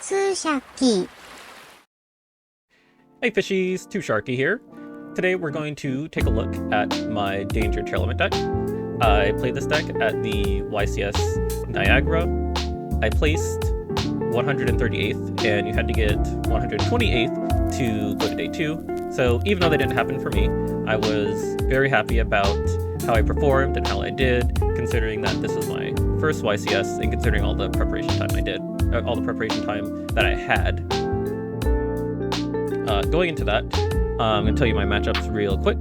Too Sharky. Hey fishies, Too Sharky here. Today we're going to take a look at my Danger Tearlament deck. I played this deck at the YCS Niagara. I placed 138th, and you had to get 128th to go to day 2. So even though that didn't happen for me, I was very happy about how I performed and how I did, considering that this is my first YCS and considering all the preparation time I did, all the preparation time that I had. Going into that, I'm going to tell you my matchups real quick.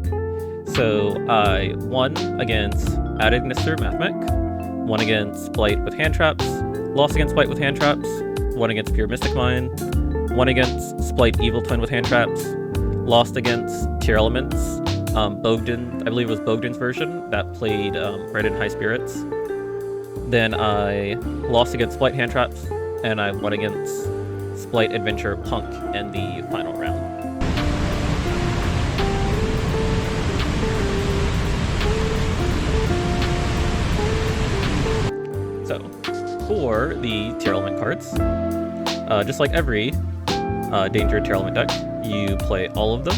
So I won against Attribution Mathmech, won against Blight with hand traps, lost against Blight with hand traps, won against Pure Mystic Mine, won against Splight Evil Twin with hand traps, lost against Tearlaments, Bogdan, I believe it was Bogdan's version that played Red and High Spirits. Then I lost against Splight hand traps, and I won against Splight Adventure Punk in the final round. So, for the Tearlament cards, just like every Danger Tearlament deck, you play all of them.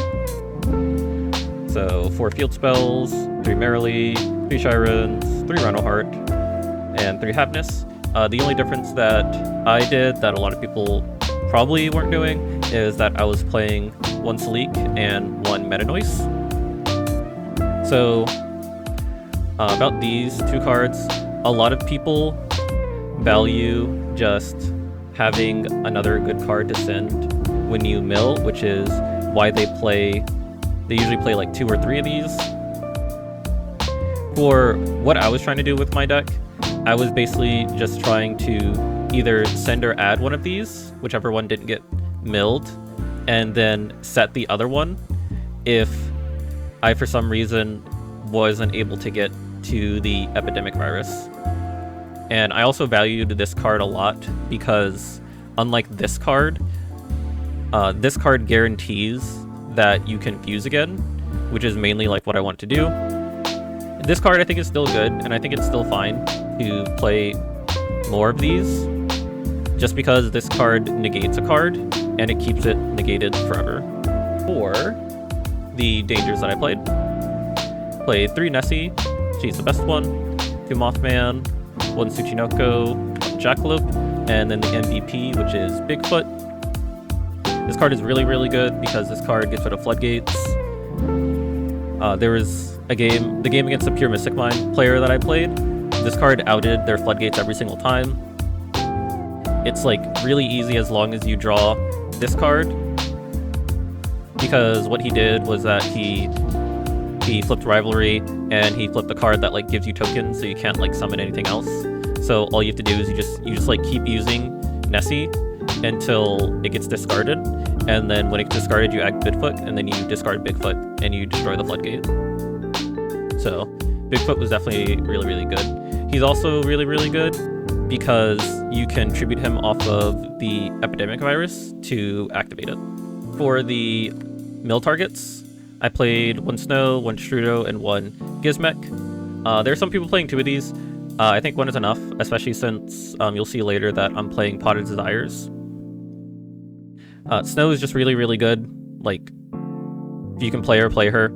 So, 4 field spells, 3 Merrily, 3 Shirens, 3 Rhino Heart, and 3 Happiness. The only difference that I did that a lot of people probably weren't doing is that I was playing 1 Sleek and 1 Meta Noise. So, about these 2 cards, a lot of people value just having another good card to send when you mill, which is why they usually play like 2 or 3 of these. For what I was trying to do with my deck, I was basically just trying to either send or add one of these, whichever one didn't get milled, and then set the other one if I for some reason wasn't able to get to the epidemic virus. And I also valued this card a lot because unlike this card guarantees that you can fuse again, which is mainly like what I want to do. This card I think is still good, and I think it's still fine to play more of these, just because this card negates a card, and it keeps it negated forever. For the dangers that I played 3 Nessie, she's the best one, 2 Mothman, 1 Tsuchinoko, 1 Jackalope, and then the MVP, which is Bigfoot. This card is really, really good because this card gets rid of floodgates. There was the game against the Pure Mystic Mine player that I played. This card outed their floodgates every single time. It's like really easy as long as you draw this card, because what he did was that he flipped Rivalry, and he flipped the card that like gives you tokens, so you can't like summon anything else. So all you have to do is you just like keep using Nessie until it gets discarded, and then when it gets discarded you add Bigfoot, and then you discard Bigfoot and you destroy the floodgate. So Bigfoot was definitely really, really good. He's also really, really good because you can tribute him off of the epidemic virus to activate it. For the mill targets, I played 1 Snow, 1 Strudo, and 1 Gizmek. There are some people playing 2 of these. I think 1 is enough, especially since you'll see later that I'm playing Potted Desires. Snow is just really, really good. Like, if you can play her, play her.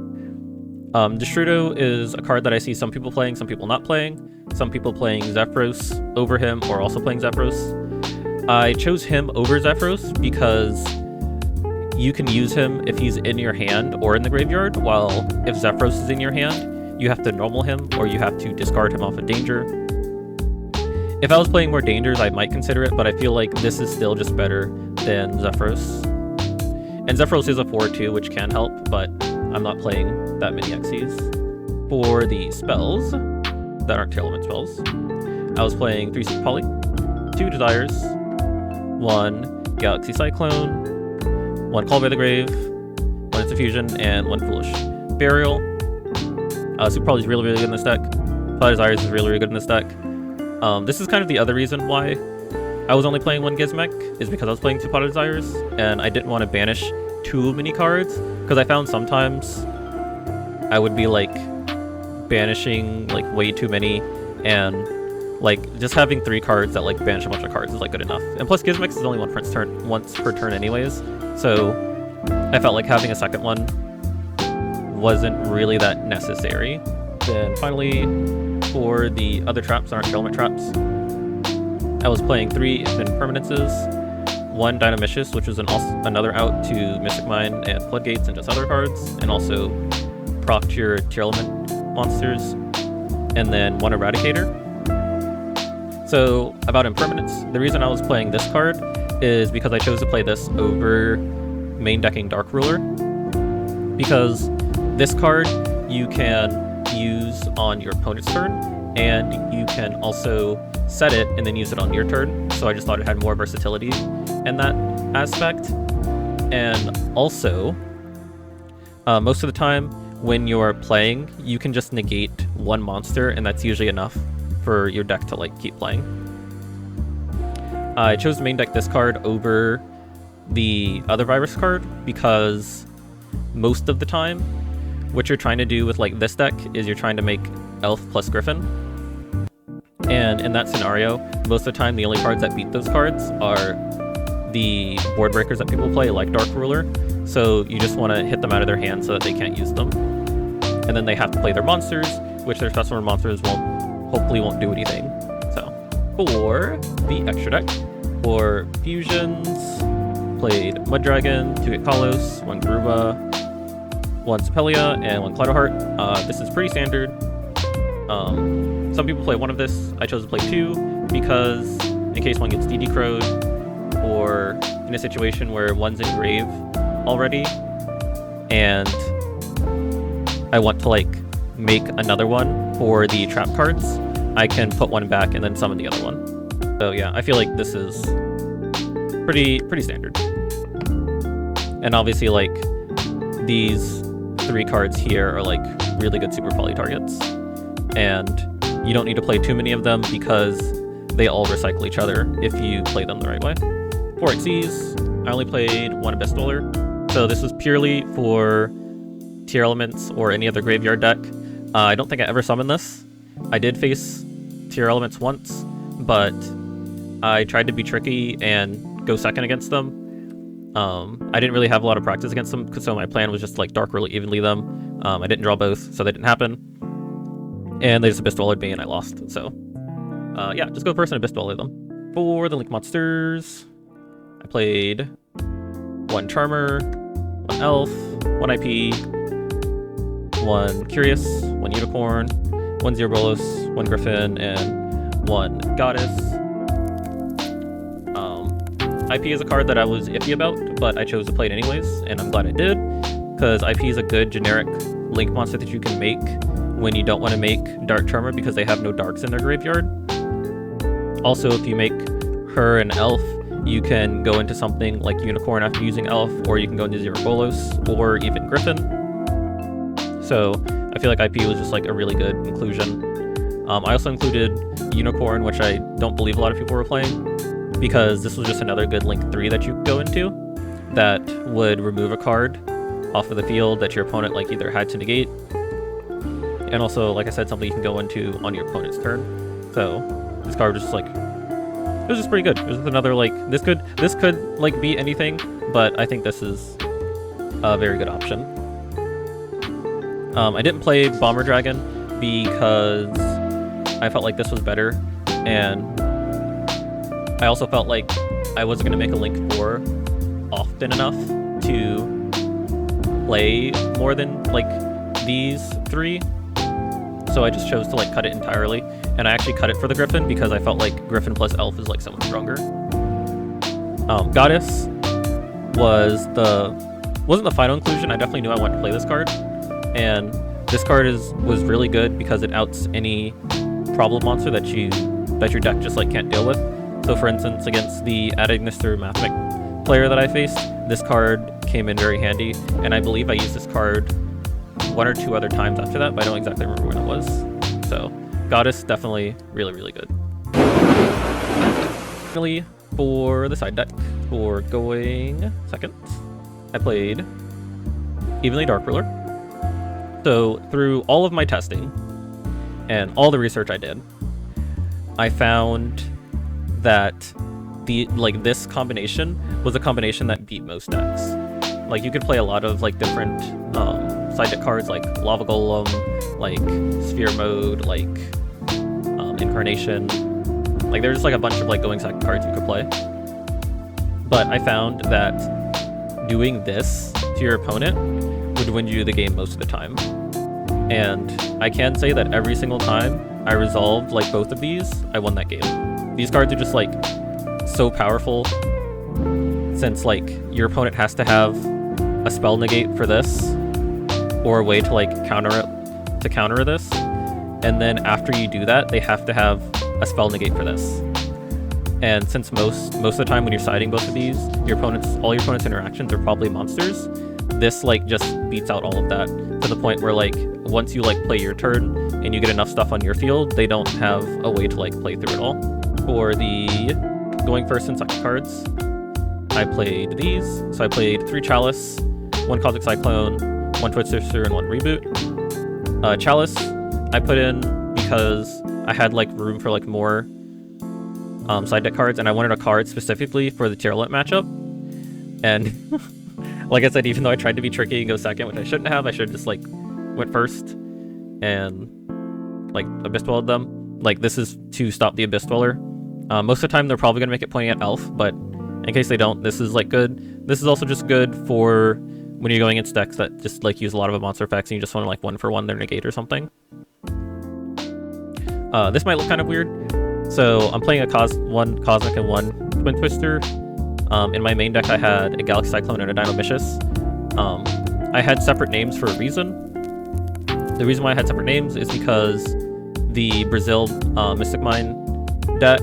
Destrudo is a card that I see some people playing, some people not playing. Some people playing Zephyros over him, or also playing Zephyros. I chose him over Zephyros because you can use him if he's in your hand or in the graveyard, while if Zephyros is in your hand, you have to normal him, or you have to discard him off of danger. If I was playing more dangers, I might consider it, but I feel like this is still just better than Zephyros. And Zephyros is a 4-2, which can help, but I'm not playing that many Xyzs. For the spells that aren't Tearlament spells, I was playing 3 Super Poly, 2 Desires, 1 Galaxy Cyclone, 1 Call by the Grave, 1 Institution, and 1 Foolish Burial. Super Poly is really, really good in this deck. Potted Desires is really, really good in this deck. This is kind of the other reason why I was only playing 1 Gizmek, is because I was playing 2 Potted Desires, and I didn't want to banish too many cards, because I found sometimes I would be like banishing like way too many, and Like, just having 3 cards that like banish a bunch of cards is like good enough. And plus Gizmix is only once per turn anyways, so I felt like having a second one wasn't really that necessary. Then finally, for the other traps that aren't Tearlament traps, I was playing 3 Infinite Permanences, 1 Dynamicious, which was another out to Mystic Mine and Floodgates and just other cards, and also proc your Tearlament monsters, and then 1 Eradicator. So, about Impermanence, the reason I was playing this card is because I chose to play this over main decking Dark Ruler, because this card you can use on your opponent's turn, and you can also set it and then use it on your turn, so I just thought it had more versatility in that aspect. And also, most of the time when you're playing, you can just negate 1 monster, and that's usually enough for your deck to like keep playing. I chose to main deck this card over the other virus card because most of the time what you're trying to do with like this deck is you're trying to make Elf plus Griffin, and in that scenario most of the time the only cards that beat those cards are the board breakers that people play, like Dark Ruler, so you just want to hit them out of their hand so that they can't use them, and then they have to play their monsters, which their special monsters hopefully won't do anything. So for the extra deck, for fusions, played Mud Dragon, 2 hit Kalos, 1 Garuba, 1 Sepelia, and 1 Cloudheart. This is pretty standard. Some people play 1 of this. I chose to play 2 because in case one gets DD crowed, or in a situation where one's in grave already, and I want to like make another one for the trap cards, I can put 1 back and then summon the other one. So yeah, I feel like this is pretty standard. And obviously like these 3 cards here are like really good super poly targets, and you don't need to play too many of them because they all recycle each other if you play them the right way. For XYZs, I only played 1 Abyss Dweller, so this was purely for Tier Elements or any other graveyard deck. I don't think I ever summoned this. I did face Tier Elements once, but I tried to be tricky and go second against them. I didn't really have a lot of practice against them, so my plan was just like Dark really evenly them. I didn't draw both, so that didn't happen. And they just Abyss Dwellered me and I lost, so yeah, just go first and Abyss Dweller them. For the Link monsters, I played 1 Charmer, 1 Elf, 1 IP, 1 Curious, 1 Unicorn, 1 Zero Bolos, 1 Griffin, and 1 Goddess. IP is a card that I was iffy about, but I chose to play it anyways, and I'm glad I did, because IP is a good generic Link monster that you can make when you don't want to make Dark Charmer because they have no darks in their graveyard. Also, if you make her an Elf, you can go into something like Unicorn after using Elf, or you can go into Zero Bolos, or even Griffin. So I feel like IP was just like a really good inclusion. I also included Unicorn, which I don't believe a lot of people were playing, because this was just another good Link 3 that you could go into that would remove a card off of the field that your opponent like either had to negate, and also, like I said, something you can go into on your opponent's turn. So this card was just like, it was just pretty good. It was another like, this could like be anything, but I think this is a very good option. I didn't play Bomber Dragon because I felt like this was better, and I also felt like I wasn't going to make a Link 4 often enough to play more than like these 3, so I just chose to like cut it entirely, and I actually cut it for the Griffin because I felt like Griffin plus Elf is like so much stronger. Goddess wasn't the final inclusion. I definitely knew I wanted to play this card, and this card was really good because it outs any problem monster that your deck just like can't deal with. So for instance, against the Adagnister Mathemic player that I faced, this card came in very handy, and I believe I used this card 1 or 2 other times after that, but I don't exactly remember when it was. So Goddess, definitely really good. Finally, for the side deck, for going second, I played Evenly Dark Ruler. So through all of my testing and all the research I did, I found that this combination was a combination that beat most decks. Like, you could play a lot of like different side deck cards, like Lava Golem, like Sphere Mode, like Incarnation. Like, there's like a bunch of like going second cards you could play. But I found that doing this to your opponent would win you the game most of the time. And I can say that every single time I resolved like both of these, I won that game. These cards are just like so powerful, since like your opponent has to have a spell negate for this, or a way to like counter this, and then after you do that, they have to have a spell negate for this. And since most of the time when you're siding both of these, all your opponent's interactions are probably monsters, this like just beats out all of that, to the point where like once you like play your turn and you get enough stuff on your field, they don't have a way to like play through it all. For the going first and second cards, I played these. So I played 3 Chalice, 1 Cosmic Cyclone, 1 Twister, and 1 Reboot. Chalice I put in because I had like room for like more side deck cards, and I wanted a card specifically for the Tearlament matchup. And like I said, even though I tried to be tricky and go second, which I shouldn't have, I should have just like went first and like Abyss Dwelled them. Like, this is to stop the Abyss Dweller. Most of the time they're probably going to make it pointing at Elf, but in case they don't, this is like good. This is also just good for when you're going against decks that just like use a lot of monster effects and you just want to like 1-for-1 their negate or something. This might look kind of weird. So I'm playing one Cosmic and 1 Twin Twister. In my main deck I had a Galaxy Cyclone and a Dino-Mishis. I had separate names for a reason. The reason why I had separate names is because the Brazil Mystic Mine deck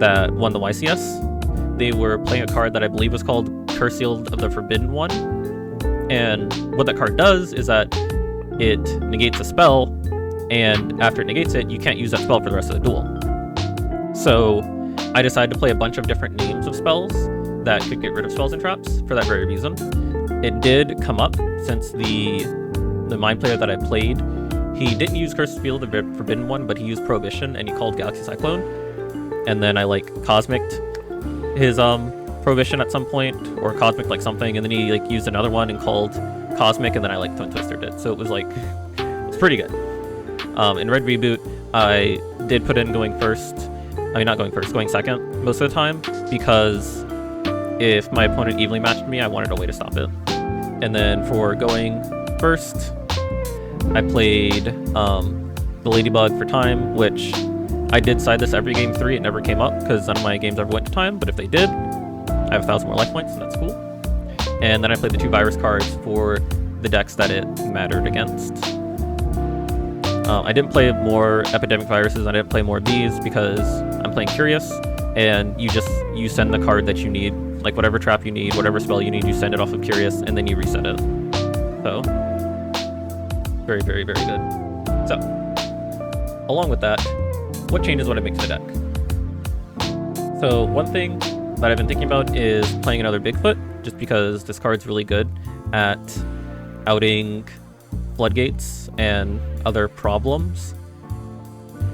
that won the YCS, they were playing a card that I believe was called Curse Shield of the Forbidden One. And what that card does is that it negates a spell, and after it negates it, you can't use that spell for the rest of the duel. So I decided to play a bunch of different names of spells that could get rid of spells and traps for that very reason. It did come up since the Mind player that I played, he didn't use Curse Shield of the Forbidden One, but he used Prohibition and he called Galaxy Cyclone. And then I like Cosmic'd his Prohibition at some point, or Cosmic like something, and then he like used another one and called Cosmic, and then I like Twin Twistered it. So it was like, it's pretty good. In Red Reboot, I did put in going second most of the time, because if my opponent evenly matched me, I wanted a way to stop it. And then for going first, I played the Ladybug for time, which I did side this every game 3. It never came up because none of my games ever went to time, but if they did, I have 1,000 more life points, and that's cool. And then I played the 2 virus cards for the decks that it mattered against. I didn't play more Epidemic Viruses, I didn't play more of these because I'm playing Curious, and you send the card that you need, like whatever trap you need, whatever spell you need, you send it off of Curious, and then you reset it. So, very, very, very good. So, along with that, what changes would I make to the deck? So, one thing that I've been thinking about is playing another Bigfoot, just because this card's really good at outing Floodgates and other problems.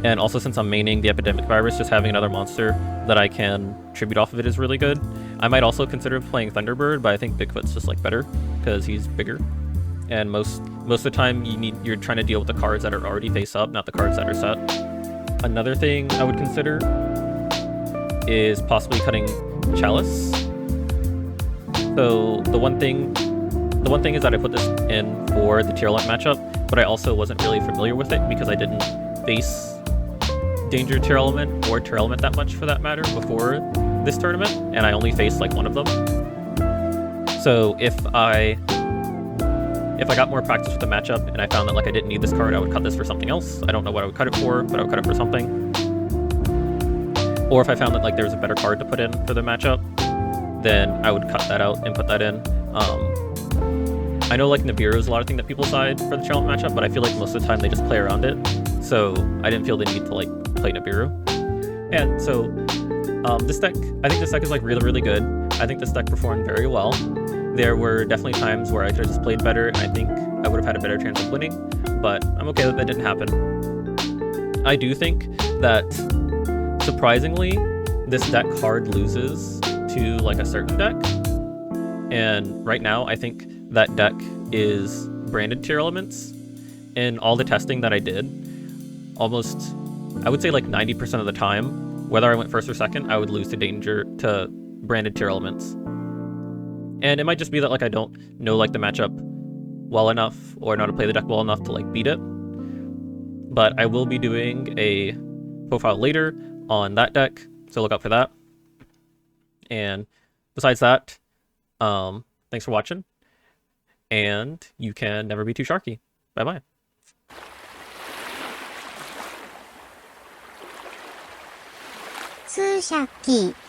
And also, since I'm maining the Epidemic Virus, just having another monster that I can tribute off of it is really good. I might also consider playing Thunderbird, but I think Bigfoot's just like better because he's bigger. And most of the time you're trying to deal with the cards that are already face up, not the cards that are set. Another thing I would consider is possibly cutting Chalice. So the one thing is that I put this in for the Tearlament matchup, but I also wasn't really familiar with it because I didn't face Danger Tearlament or Tearlament that much for that matter before this tournament, and I only faced like one of them. So if I got more practice with the matchup and I found that like I didn't need this card, I would cut this for something else. I don't know what I would cut it for, but I would cut it for something. Or if I found that like there was a better card to put in for the matchup, then I would cut that out and put that in. I know like Nibiru is a lot of things that people side for the Tearlament matchup, but I feel like most of the time they just play around it. So I didn't feel the need to like play Nibiru. And so this deck, I think this deck is like really, really good. I think this deck performed very well. There were definitely times where I could have just played better, and I think I would have had a better chance of winning, but I'm okay that that didn't happen. I do think that surprisingly, this deck hard loses to like a certain deck. And right now, I think that deck is branded Tearlaments. In all the testing that I did, almost, I would say like 90% of the time, whether I went first or second, I would lose to branded Tearlaments. And it might just be that like I don't know like the matchup well enough or know how to play the deck well enough to like beat it. But I will be doing a profile later on that deck, so look out for that. And besides that, thanks for watching, and you can never be too sharky. Bye bye. 通シャッキー